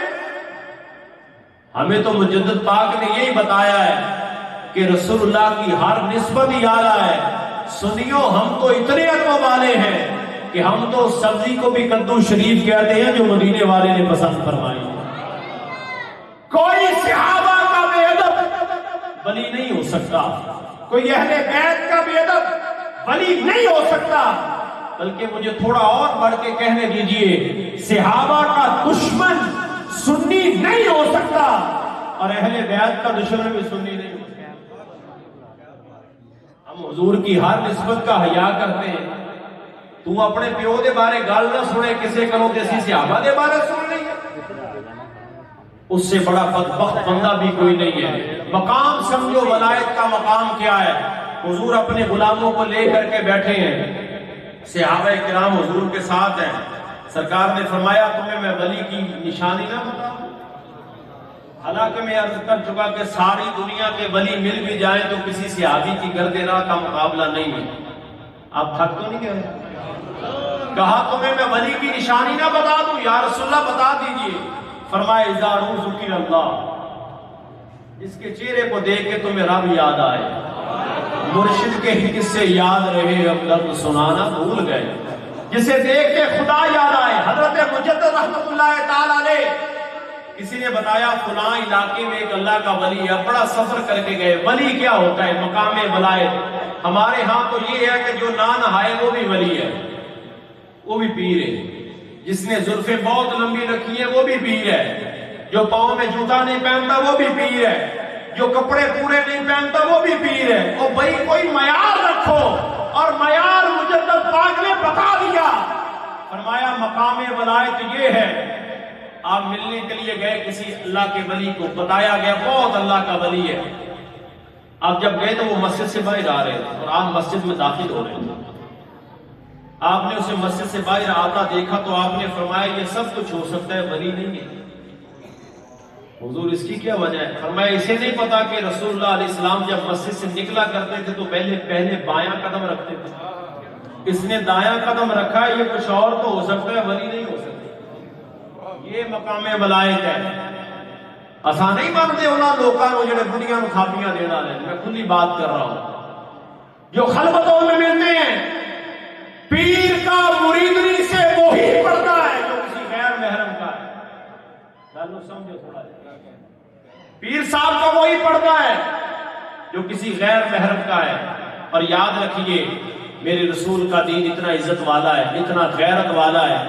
ہمیں تو مجدد پاک نے یہی بتایا ہے کہ رسول اللہ کی ہر نسبت ہی اعلیٰ ہے. سنیو ہم تو اتنے عظمت والے ہیں کہ ہم تو سبزی کو بھی کدو شریف کہتے ہیں جو مدینے والے نے پسند فرمائی. کوئی صحابہ کا بے ادب ولی نہیں ہو سکتا، کوئی اہل بیت کا بے ادب ولی نہیں ہو سکتا. بلکہ مجھے تھوڑا اور بڑھ کے کہنے دیجئے، صحابہ کا دشمن سنی نہیں ہو سکتا اور اہل بیت کا دشمن بھی سنی نہیں ہو سکتا. ہم حضور کی ہر نسبت کا حیا کرتے ہیں. تو اپنے پیو دے بارے گل نہ سنے، کسے کرو کسی صحابہ دے بارے سن نہیں. اس سے بڑا بدبخت بندہ بھی کوئی نہیں ہے. مقام سمجھو ولایت کا مقام کیا ہے. حضور اپنے غلاموں کو لے کر کے بیٹھے ہیں، صحابہ کرام حضور کے ساتھ ہیں. سرکار نے فرمایا تمہیں میں ولی کی نشانی نہ بتاؤں؟ حالانکہ میں عرض کر چکا کہ ساری دنیا کے ولی مل بھی جائیں تو کسی صحابی کی گرد راہ کا مقابلہ نہیں ہے. آپ تھک تو نہیں گئے؟ کہا تمہیں میں ولی کی نشانی نہ بتا دوں؟ یا رسول اللہ بتا دیجئے. فرمایا اذا ذکر اللہ، جس کے چہرے کو دیکھ کے تمہیں رب یاد آئے، مرشد کے ہی قصے یاد رہے، اب درد سنانا بھول گئے. جسے دیکھ کے خدا یاد آئے. حضرت مجدد رحمت اللہ تعالی علیہ، کسی نے بتایا فلاں علاقے میں ایک اللہ کا ولی ہے، بڑا سفر کر کے گئے. ولی کیا ہوتا ہے؟ مقام ولایت. ہمارے ہاں تو یہ ہے کہ جو نہ نہائے وہ بھی ولی ہے، وہ بھی پیر ہے. جس نے زلفیں بہت لمبی رکھی ہیں وہ بھی پیر ہے. جو پاؤں میں جوتا نہیں پہنتا وہ بھی پیر ہے. جو کپڑے پورے نہیں پہنتا وہ بھی پیر ہے. اور بھائی کوئی معیار رکھو، اور معیار مجدد پاک نے بتا دیا. فرمایا مقام ولایت یہ ہے. آپ ملنے کے لیے گئے کسی اللہ کے ولی کو، بتایا گیا بہت اللہ کا ولی ہے. آپ جب گئے تو وہ مسجد سے باہر آ رہے تھے اور آپ مسجد میں داخل ہو رہے تھے. آپ نے اسے مسجد سے باہر آتا دیکھا تو آپ نے فرمایا یہ سب کچھ ہو سکتا ہے، ولی نہیں ہے. حضور اس کی کیا وجہ ہے؟ فرمایا اسے نہیں پتا کہ رسول اللہ علیہ السلام جب مسجد سے نکلا کرتے تھے تو پہلے بایاں قدم رکھتے تھے. اس نے دایاں قدم رکھا، یہ کچھ اور تو ہو سکتا ہے، ولی نہیں ہو سکتا. یہ مقام ولایت ہے. آسان نہیں مانتے انہاں لوکاں نو جڑے بڑیاں نو تھاپیاں دینا ہے. میں کھلی بات کر رہا ہوں. جو خلوتوں میں ملتے ہیں، پیر کا مریدنی سے وہی پڑھتا ہے جو کسی غیر محرم کا ہے. چلو سمجھو تھوڑا. پیر صاحب کا وہی پڑھتا ہے جو کسی غیر محرم کا ہے. اور یاد رکھیے میرے رسول کا دین اتنا عزت والا ہے، اتنا غیرت والا ہے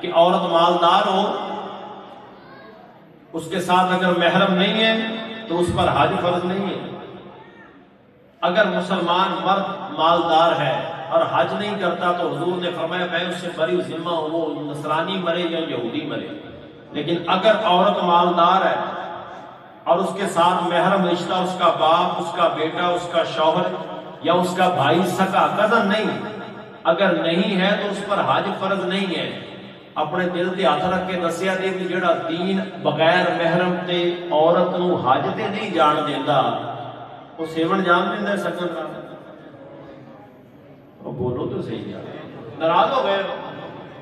کہ عورت مالدار ہو، اس کے ساتھ اگر محرم نہیں ہے تو اس پر حج فرض نہیں ہے. اگر مسلمان مرد مالدار ہے اور حج نہیں کرتا تو حضور نے فرمایا میں اس سے بری ذمہ ہوں، وہ نصرانی مرے یا یہودی مرے. لیکن اگر عورت مالدار ہے اور اس کے ساتھ محرم رشتہ، اس کا باپ، اس کا بیٹا، اس کا شوہر یا اس کا بھائی سکا کزن نہیں، اگر نہیں ہے تو اس پر حج فرض نہیں ہے. اپنے دل تے ہاتھ رکھ کے دسیا دے کہ جڑا دین بغیر محرم تے عورت نو حج تے نہیں جان دیندا، وہ سیون جان دیندا ہے سکن کا. او بولو تو صحیح ہے. ناراض ہو گئے؟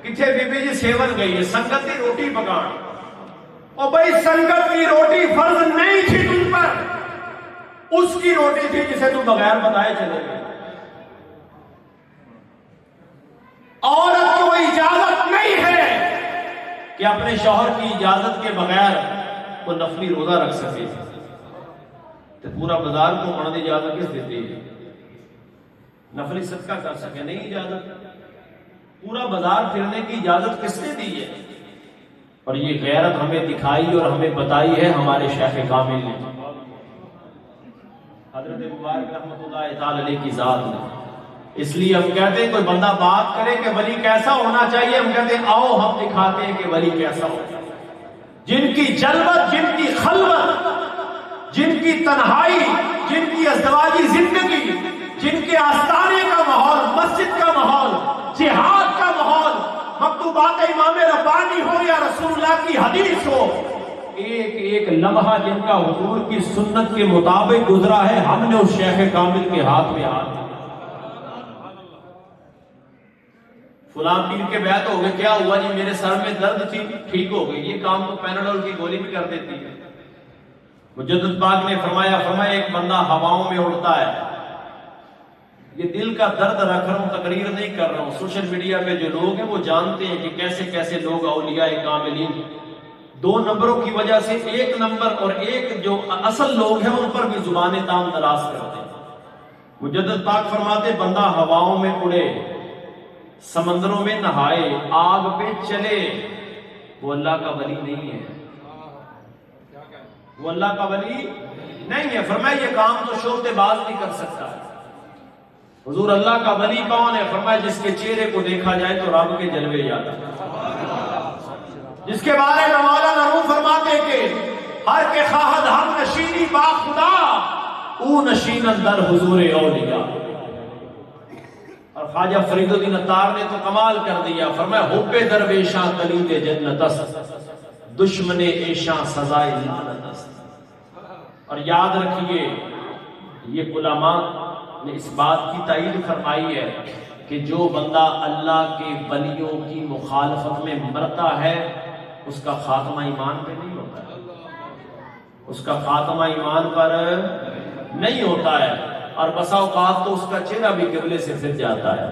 کتھے بی بی جی سیون گئی ہے سنگت دی روٹی پکان. او بھائی سنگت کی روٹی فرض نہیں تھی تجھ پر، اس کی روٹی تھی جسے تو بغیر بتائے چلے گئے. عورت کو اجازت نہیں ہے کہ اپنے شوہر کی اجازت کے بغیر وہ نفلی روزہ رکھ سکے. تو پورا بازار کو پڑھنے کی اجازت کس دیتی ہے؟ نفلی صدقہ کر سکے نہیں اجازت. پورا بازار پھرنے کی اجازت کس نے دی ہے؟ اور یہ غیرت ہمیں دکھائی اور ہمیں بتائی ہے ہمارے شیخ کامل نے، حضرت مبارک رحمت اللہ تعالی علیہ کی ذات نے. اس لیے ہم کہتے ہیں کوئی بندہ بات کرے کہ ولی کیسا ہونا چاہیے، ہم کہتے ہیں آؤ ہم دکھاتے ہیں کہ ولی کیسا ہونا چاہیے. جن کی جلوت، جن کی خلوت، جن کی تنہائی، جن کی ازدواجی زندگی، جن کے آستانے کا ماحول، مسجد کا ماحول، جہاد کا ماحول، مکتوبات امام ربانی ہو یا رسول اللہ کی حدیث ہو، ایک ایک لمحہ جن کا حضور کی سنت کے مطابق گزرا ہے، ہم نے اس شیخ کامل کے ہاتھ میں ہاتھ. فلاں پیر کے بیعت ہو گئے، کیا ہوا جی؟ میرے سر میں درد تھی، ٹھیک ہو گئی. یہ کام تو پیناڈول کی گولی بھی کر دیتی ہے. مجدد پاک نے فرمایا ایک بندہ ہواؤں میں اڑتا ہے. یہ دل کا درد رکھ رہا ہوں، تقریر نہیں کر رہا ہوں. سوشل میڈیا پہ جو لوگ ہیں وہ جانتے ہیں کہ کیسے کیسے لوگ اولیاء کاملین 2 نمبروں کی وجہ سے 1 نمبر اور ایک جو اصل لوگ ہیں ان پر بھی زبان تام دراز کرتے ہیں. مجدد پاک فرماتے بندہ ہواؤں میں اڑے، سمندروں میں نہائے، آگ پہ چلے، وہ اللہ کا ولی نہیں ہے. وہ اللہ کا ولی نہیں ہے. فرمایا یہ کام تو شوخ باز نہیں کر سکتا. حضور اللہ کا ولی کون ہے؟ فرمایا جس کے چہرے کو دیکھا جائے تو رب کے جلوے یاد آتے ہیں. جس کے بارے میں مولانا روم فرماتے کہ ہر کے خواہد ہم نشینی با خدا او نشین اندر حضور اولیاء. اور خواجہ فرید الدین عطار نے تو کمال کر دیا. فرمایا حب درویشاں کلید جنت است، دشمن ایشاں سزائے لعنت است۔ اور یاد رکھیے یہ علماء نے اس بات کی تائید فرمائی ہے کہ جو بندہ اللہ کے ولیوں کی مخالفت میں مرتا ہے اس کا خاتمہ ایمان پہ نہیں ہوتا ہے، اس کا خاتمہ ایمان پر نہیں ہوتا ہے، اور بسا اوقات تو اس کا چہرہ بھی قبلے سے پھر جاتا ہے۔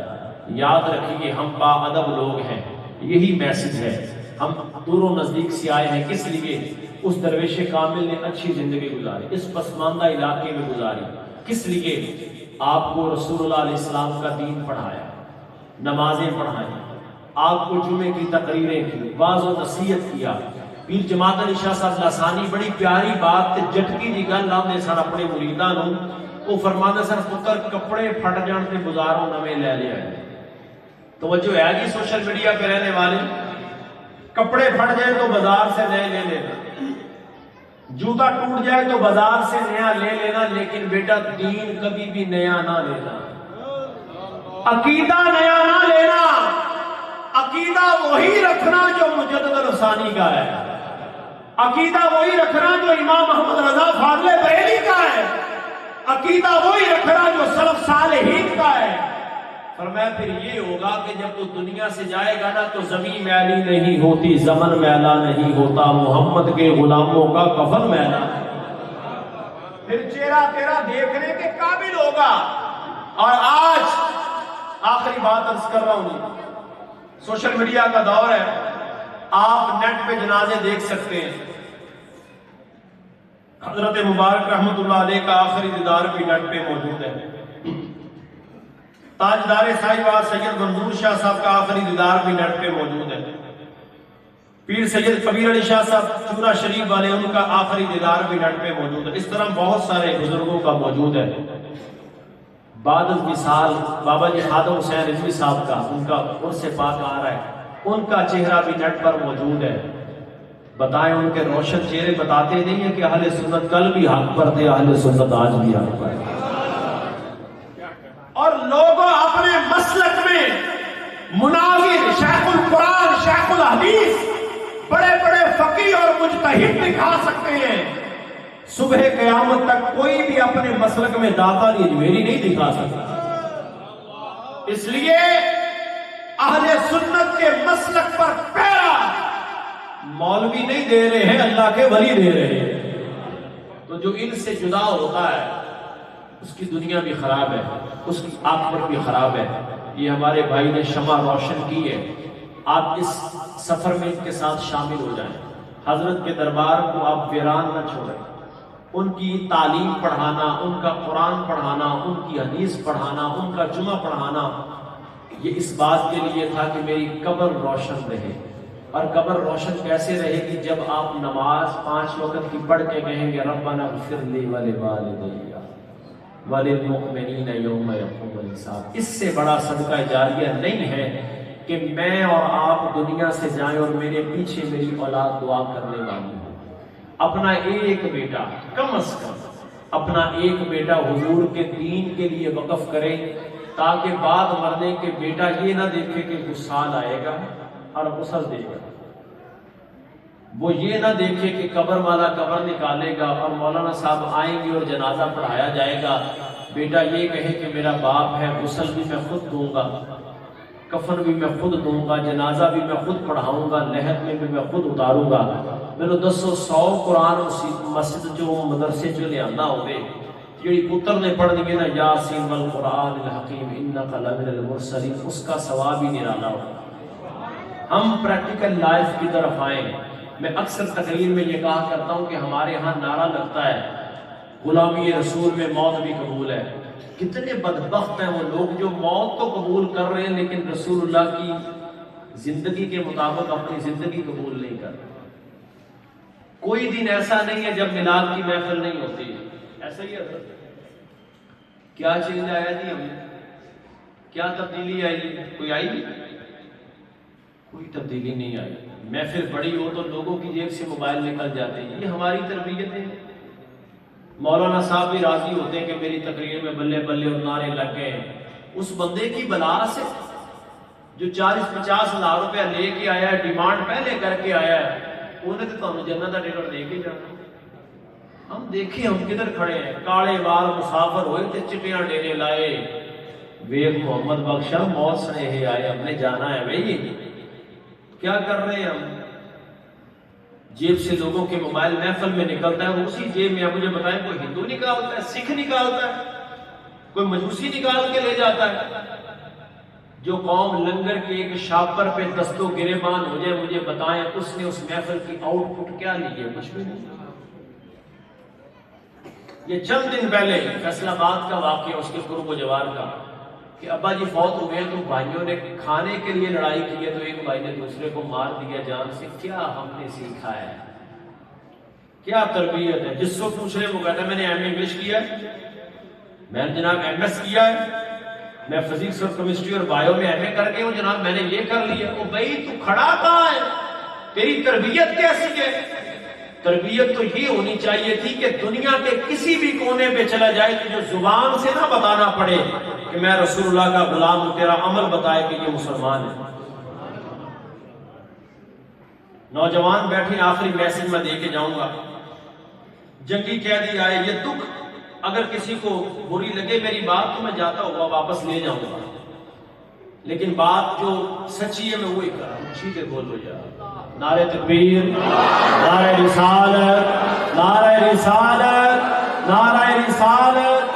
یاد رکھیے ہم با ادب لوگ ہیں، یہی میسج ہے۔ ہم دور و نزدیک سے آئے ہیں، کس لیے؟ اس درویش کامل نے اچھی زندگی گزاری، اس پسماندہ علاقے میں گزاری، کس لیے؟ آپ کو رسول اللہ علیہ السلام کا دین پڑھایا، نمازیں پڑھائیں، آپ کو جمعے کی تقریریں کی، واعظ و نصیحت کیا۔ پیر جماعت علی شاہ صاحب لاسانی بڑی پیاری بات تے جٹکی دی گل لاندے سن اپنے مریداں نوں، وہ فرماندے سن پتر کپڑے پھٹ جان تے بازاروں نویں لے لے آئے۔ توجہ ہے جی سوشل میڈیا پہ رہنے والے، کپڑے پھٹ جائے تو بازار سے نئے لے لینا، جوتا ٹوٹ جائے تو بازار سے نیا لے لینا، لیکن بیٹا دین کبھی بھی نیا نہ لینا، عقیدہ نیا نہ لینا، عقیدہ وہی رکھنا جو مجدد الثانی کا ہے، عقیدہ وہی رکھنا جو امام محمد رضا فاضل بریلی کا ہے، عقیدہ وہی رکھنا جو سلف صالحین کا ہے۔ فرمایا پھر یہ ہوگا کہ جب تو دنیا سے جائے گا نا تو زمین میلی نہیں ہوتی، زمن میلا نہیں ہوتا، محمد کے غلاموں کا کفن میلا، پھر چہرہ تیرا دیکھنے کے قابل ہوگا۔ اور آج آخری بات عرض کر رہا ہوں جی، سوشل میڈیا کا دور ہے، آپ نیٹ پہ جنازے دیکھ سکتے ہیں۔ حضرت مبارک رحمت اللہ علیہ کا آخری دیدار بھی نیٹ پہ موجود ہے، تاجدار سائیوار سید منظور شاہ صاحب کا آخری دیدار بھی نیٹ پہ موجود ہے، پیر سید کبیر علی شاہ صاحب چورا شریف والے ان کا آخری دیدار بھی نیٹ پہ موجود ہے۔ اس طرح بہت سارے بزرگوں کا موجود ہے۔ بعد مثال بابا جی خادم حسین رضوی صاحب کا، ان کا عرس پاک آ رہا ہے، ان کا چہرہ بھی نیٹ پر موجود ہے۔ بتائیں ان کے روشن چہرے بتاتے نہیں ہیں کہ اہل سنت کل بھی حق پر تھے، اہل سنت آج بھی حق پر ہے۔ اور لوگوں اپنے مسلک میں مناظر، شیخ القرآن، شیخ الحدیث، بڑے بڑے فقیہ اور مجتہد دکھا سکتے ہیں، صبح قیامت تک کوئی بھی اپنے مسلک میں داتا اجمیری نہیں دکھا سکتا۔ اس لیے اہل سنت کے مسلک پر پیرا مولوی نہیں دے رہے ہیں، اللہ کے ولی دے رہے ہیں۔ تو جو ان سے جدا ہوتا ہے اس کی دنیا بھی خراب ہے، اس کی آخرت بھی خراب ہے۔ یہ ہمارے بھائی نے شمع روشن کی ہے، آپ اس سفر میں ان کے ساتھ شامل ہو جائیں، حضرت کے دربار کو آپ ویران نہ چھوڑیں، ان کی تعلیم پڑھانا، ان کا قرآن پڑھانا، ان کی حدیث پڑھانا، ان کا جمعہ پڑھانا، یہ اس بات کے لیے تھا کہ میری قبر روشن رہے۔ اور قبر روشن کیسے رہے گی؟ جب آپ نماز 5 وقت کی پڑھ کے کہیں گے ربنا اغفر لی ولوالدی وللمؤمنین یوم یقوم الحساب۔ اس سے بڑا صدقہ جاریہ نہیں ہے کہ میں اور آپ دنیا سے جائیں اور میرے پیچھے میری اولاد دعا کرنے والی ہو۔ اپنا ایک بیٹا، کم از کم اپنا ایک بیٹا حضور کے دین کے لیے وقف کرے، تاکہ بعد مرنے کے بیٹا یہ نہ دیکھے کہ غسال آئے گا اور غسل دے گا، وہ یہ نہ دیکھے کہ قبر والا قبر نکالے گا اور مولانا صاحب آئیں گے اور جنازہ پڑھایا جائے گا، بیٹا یہ کہے کہ میرا باپ ہے، غسل بھی میں خود دوں گا، کفن بھی میں خود دوں گا، جنازہ بھی میں خود پڑھاؤں گا، لحد میں بھی میں خود اتاروں گا۔ میرے 100 قرآن مسجد جو مدرسے جو لے آنا ہوئے، جیڑی پتر نے پڑھ دیئے نا یاسین والقرآن الحکیم انکا لمن المرسلین، اس کا ثواب ہی نرالا ہو۔ ہم پریکٹیکل لائف کی طرف آئیں۔ میں اکثر تقریر میں یہ کہا کرتا ہوں کہ ہمارے ہاں نعرہ لگتا ہے غلامی رسول میں موت بھی قبول ہے۔ کتنے بدبخت ہیں وہ لوگ جو موت تو قبول کر رہے ہیں لیکن رسول اللہ کی زندگی کے مطابق اپنی زندگی قبول نہیں کر رہے۔ کوئی دن ایسا نہیں ہے جب میلاد کی محفل نہیں ہوتی، ایسا ہی ہے۔ کیا چینج آیا جی ہم نے؟ کیا تبدیلی آئی؟ کوئی آئی؟ کوئی تبدیلی نہیں آئی۔ محفل بڑی ہو تو لوگوں کی جیب سے موبائل نکل جاتے ہیں، یہ ہماری تربیت ہے۔ مولانا صاحب بھی راضی ہوتے ہیں کہ میری تقریر میں بلے بلے اور نعرے لگ گئے ہیں۔ اس بندے کی بلا سے جو 40-50 لاکھ روپیہ لے کے آیا ہے، ڈیمانڈ پہلے کر کے آیا ہے، انہیں تو تمہیں جنت کا ٹکٹ دے کے جانا. ہم دیکھیں ہم کدھر کھڑے ہیں. کالے بال مسافر ہوئے تے چٹیاں ڈیرے لائے. ویگ محمد بخشا موت سنیہے آئے, ہم نے جانا ہے بھائی. کیا کر رہے ہیں ہم؟ جیب سے لوگوں کے موبائل محفل میں نکلتا ہے, اسی جیب میں آپ مجھے بتائیں کوئی ہندو نکالتا ہے, سکھ نکالتا ہے, کوئی مجوسی نکال کے لے جاتا ہے. جو قوم لنگر کے ایک شاپر پہ دستوں گریبان ہو جائے مجھے بتائیں اس نے اس محفل کی آؤٹ پٹ کیا لی ہے؟ کچھ بھی نہیں. یہ چند دن پہلے فیصل آباد کا واقعہ اس کے قرب و جوار کا کہ ابا جی فوت ہوئے ہیں تو بھائیوں نے کھانے کے لیے لڑائی کی ہے تو ایک بھائی نے دوسرے کو مار دیا جان سے. کیا ہم نے سیکھا ہے؟ کیا تربیت ہے؟ جس کو پوچھ رہے وہ کہتا ہے میں نے ایم اے انگلش کیا ہے, میں نے جناب ایم ایس کیا ہے, میں فزکس اور کیمسٹری اور بایو میں ایم اے کر کے ہوں جناب, میں نے یہ کر لیا. او بھائی تو کھڑا کہاں ہے؟ تیری تربیت کیسی ہے؟ تربیت تو یہ ہونی چاہیے تھی کہ دنیا کے کسی بھی کونے پہ چلا جائے تو جو زبان سے نہ بتانا پڑے کہ میں رسول اللہ کا غلام ہوں, تیرا عمل بتائے کہ یہ مسلمان ہے. نوجوان بیٹھے, آخری میسج میں دے کے جاؤں گا. جنگی قیدی آئے, یہ دکھ اگر کسی کو بری لگے میری بات تو میں جاتا ہوا واپس لے جاؤں گا, لیکن بات جو سچی ہے میں وہی کر رہا ہوں. ٹھیک ہے بولو یار. نعرہ تکبیر, نعرہ رسالت, نعرہ رسالت, نعرہ رسالت.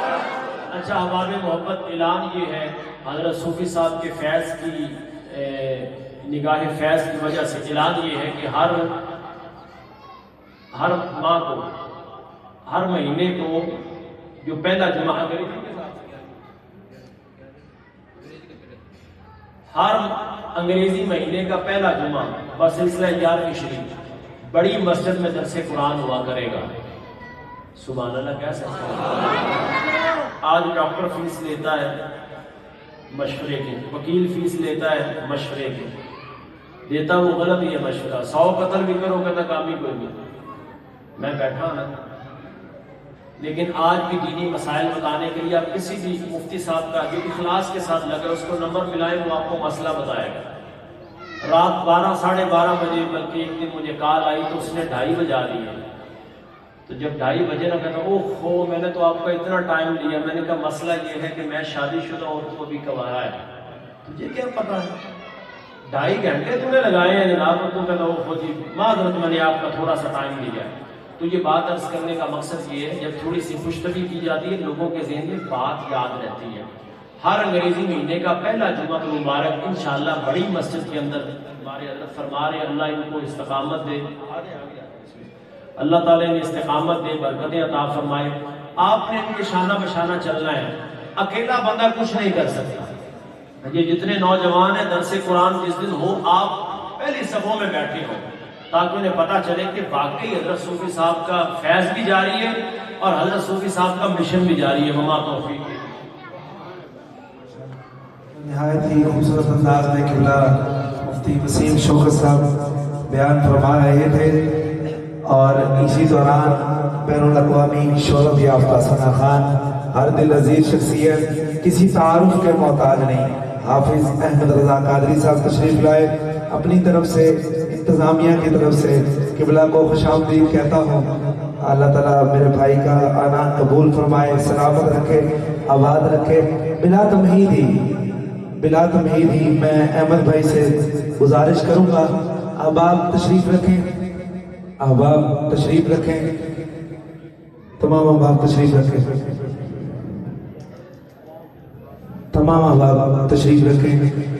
اچھا احباب محبت, اعلان یہ ہے حضرت صوفی صاحب کے فیض کی نگاہ فیض کی وجہ سے اعلان یہ ہے کہ ہر ماہ کو, ہر مہینے کو جو پہلا جمعہ ہر انگریزی مہینے کا پہلا جمعہ بسلسلہ یار کی شریف بڑی مسجد میں درس قرآن ہوا کرے گا. سبحان اللہ. کہہ سکتے ہیں آج ڈاکٹر فیس لیتا ہے مشورے کی, وکیل فیس لیتا ہے مشورے کی, دیتا وہ غلط ہی ہے مشورہ. 100 قتل بھی کرو کہتا کام ہی کوئی نہیں. میں بیٹھا نا, لیکن آج بھی دینی مسائل بتانے کے لیے آپ کسی بھی مفتی صاحب کا جو اخلاص کے ساتھ لگے اس کو نمبر ملائیں, وہ آپ کو مسئلہ بتائے گا. رات 12 ساڑھے 12 بجے بلکہ ایک دن مجھے کال آئی تو اس نے 2:30 بجا دی ہے. تو جب 2:30 بجے نہ کہتا اوہ ہو میں نے تو آپ کا اتنا ٹائم لیا. میں نے کہا مسئلہ یہ ہے کہ میں شادی شدہ عورت کو بھی کنوارا ہے, تجھے کیا پتا ہے؟ 2.5 گھنٹے تم نے لگائے ہیں جناب. تو کہتا اوہ ہو جی معذرت میں نے آپ کا تھوڑا سا ٹائم لیا. تو یہ بات عرض کرنے کا مقصد یہ ہے جب تھوڑی سی خوشتبی کی جاتی ہے لوگوں کے ذہن میں بات یاد رہتی ہے. ہر انگریزی مہینے کا پہلا جمعہ مبارک انشاءاللہ بڑی مسجد کے اندر ہمارے حضرت فرما رہے اللہ ان کو استقامت دے, اللہ تعالیٰ نے استقامت دے, برکتیں عطا فرمائے. آپ نے ان کے شانہ بشانہ چلنا ہے, اکیلا بندہ کچھ نہیں کر سکتا. یہ جتنے نوجوان ہیں درس قرآن جس دن ہو آپ پہلی صفوں میں بیٹھے ہوں تاکہ انہیں پتا چلے کہ واقعی حضرت صوفی صاحب کا فیض بھی جاری ہے اور حضرت صوفی صاحب کا مشن بھی جاری ہے. وما توفیق. نہایت ہی خوبصورت انداز میں قبلہ مفتی وسیم شوکت صاحب بیان فرما رہے تھے, اور اسی دوران بین الاقوامی شہرت یافتہ ثنا خان ہر دل عزیز شخصیت, کسی تعارف کے محتاج نہیں, حافظ احمد رضا قادری صاحب تشریف لائے. اپنی طرف سے انتظامیہ کی طرف سے قبلہ کو خوش آمدید کہتا ہوں. اللہ تعالیٰ میرے بھائی کا آنا قبول فرمائے, سلامت رکھے, آباد رکھے. بلا تمہید ہی میں احمد بھائی سے گزارش کروں گا احباب تشریف رکھیں, احباب تشریف رکھیں, تمام احباب تشریف رکھیں, تمام احباب تشریف رکھیں.